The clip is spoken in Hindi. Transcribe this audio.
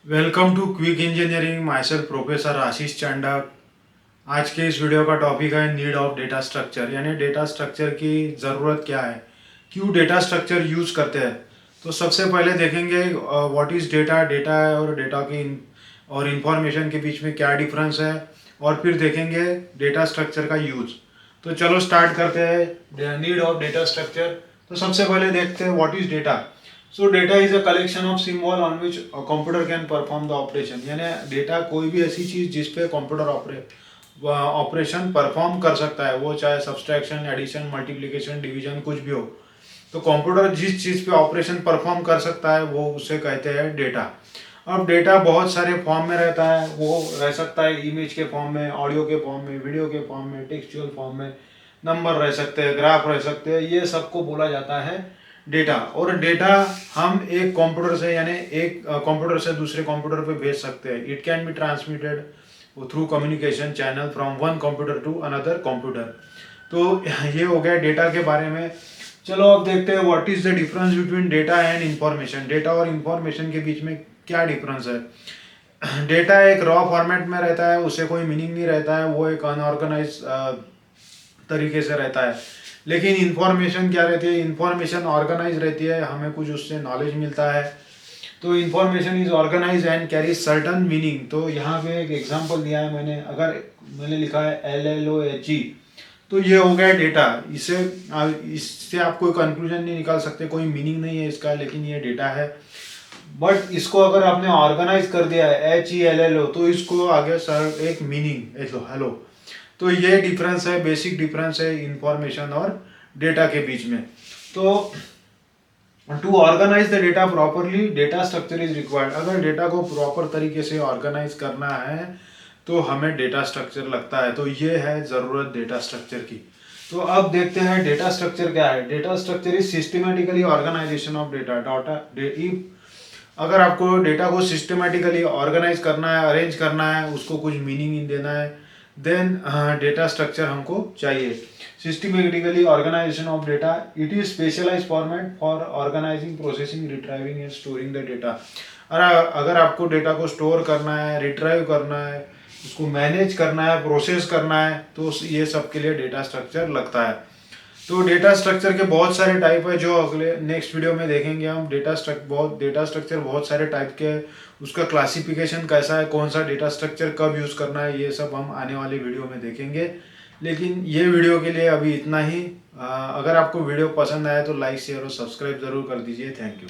Welcome to quick engineering. Myself professor Ashish Chandak. आज के इस वीडियो का टॉपिक है नीड ऑफ डेटा स्ट्रक्चर, यानी डेटा स्ट्रक्चर की ज़रूरत क्या है, क्यों डेटा स्ट्रक्चर यूज़ करते हैं। तो सबसे पहले देखेंगे व्हाट इज़ डेटा, डेटा और डेटा की और इंफॉर्मेशन के बीच में क्या डिफरेंस है, और फिर देखेंगे डेटा स्ट्रक्चर का यूज़। तो चलो स्टार्ट करते हैं नीड ऑफ डेटा स्ट्रक्चर। तो सबसे पहले देखते हैं what is data. So data is a collection of symbol on which computer can perform the operation, यानी डेटा कोई भी ऐसी चीज़ जिस पे कंप्यूटर ऑपरेशन परफॉर्म कर सकता है, वो चाहे सब्सट्रैक्शन, एडिशन, मल्टीप्लिकेशन, डिवीजन कुछ भी हो। तो कंप्यूटर जिस चीज़ पे ऑपरेशन परफॉर्म कर सकता है वो उसे कहते हैं डेटा। अब डेटा बहुत सारे फॉर्म में रहता है, वो रह सकता है इमेज के फॉर्म में, ऑडियो के फॉर्म में, वीडियो के फॉर्म में, टेक्सचुअल फॉर्म में, नंबर रह सकते हैं, ग्राफ रह सकते हैं, ये सबको बोला जाता है डेटा। और डेटा हम एक कंप्यूटर से, यानी एक कंप्यूटर से दूसरे कंप्यूटर पे भेज सकते हैं। It can be transmitted through communication channel from one computer to another computer. तो ये हो गया डेटा के बारे में। चलो अब देखते हैं what is the difference between data and information. Data और इंफॉर्मेशन के बीच में क्या डिफरेंस है। डेटा एक रॉ फॉर्मेट में रहता है, उसे कोई मीनिंग नहीं रहता है, वो एक अनऑर्गेनाइज तरीके से रहता है। लेकिन इंफॉर्मेशन क्या रहती है, इंफॉर्मेशन ऑर्गेनाइज रहती है, हमें कुछ उससे नॉलेज मिलता है। तो information is organise and carry certain meaning. तो यहाँ पे एक एग्जांपल दिया है मैंने, अगर मैंने लिखा है LLOHE, तो ये हो गया डेटा। इससे आप कोई कंक्लूजन नहीं निकाल सकते, कोई मीनिंग नहीं है इसका, लेकिन ये डेटा है। बट इसको अगर आपने ऑर्गेनाइज कर दिया है HELLO, तो इसको आगे सर एक मीनिंग हेलो। तो ये डिफरेंस है, बेसिक डिफरेंस है इंफॉर्मेशन और डेटा के बीच में। तो to organise the data properly data structure is required. अगर डेटा को प्रॉपर तरीके से ऑर्गेनाइज करना है तो हमें डेटा स्ट्रक्चर लगता है। तो ये है ज़रूरत डेटा स्ट्रक्चर की। तो अब देखते हैं डेटा स्ट्रक्चर क्या है। Data structure is systematically organisation of data. अगर आपको डेटा को सिस्टमेटिकली ऑर्गेनाइज करना है, अरेंज करना है, उसको कुछ मीनिंग देना है, देन डेटा स्ट्रक्चर हमको चाहिए। Systematically organisation of data, it is specialise format for organising, processing, retrieving and storing the data. अगर आपको डेटा को स्टोर करना है, रिट्राइव करना है, उसको मैनेज करना है, प्रोसेस करना है, तो ये सब के लिए डेटा स्ट्रक्चर लगता है। तो डेटा स्ट्रक्चर के बहुत सारे टाइप है, जो अगले नेक्स्ट वीडियो में देखेंगे हम। डेटा स्ट्रक्चर बहुत सारे टाइप के है, उसका क्लासिफिकेशन कैसा है, कौन सा डेटा स्ट्रक्चर कब यूज़ करना है, ये सब हम आने वाले वीडियो में देखेंगे। लेकिन ये वीडियो के लिए अभी इतना ही। अगर आपको वीडियो पसंद आया तो लाइक, शेयर और सब्सक्राइब ज़रूर कर दीजिए। Thank you.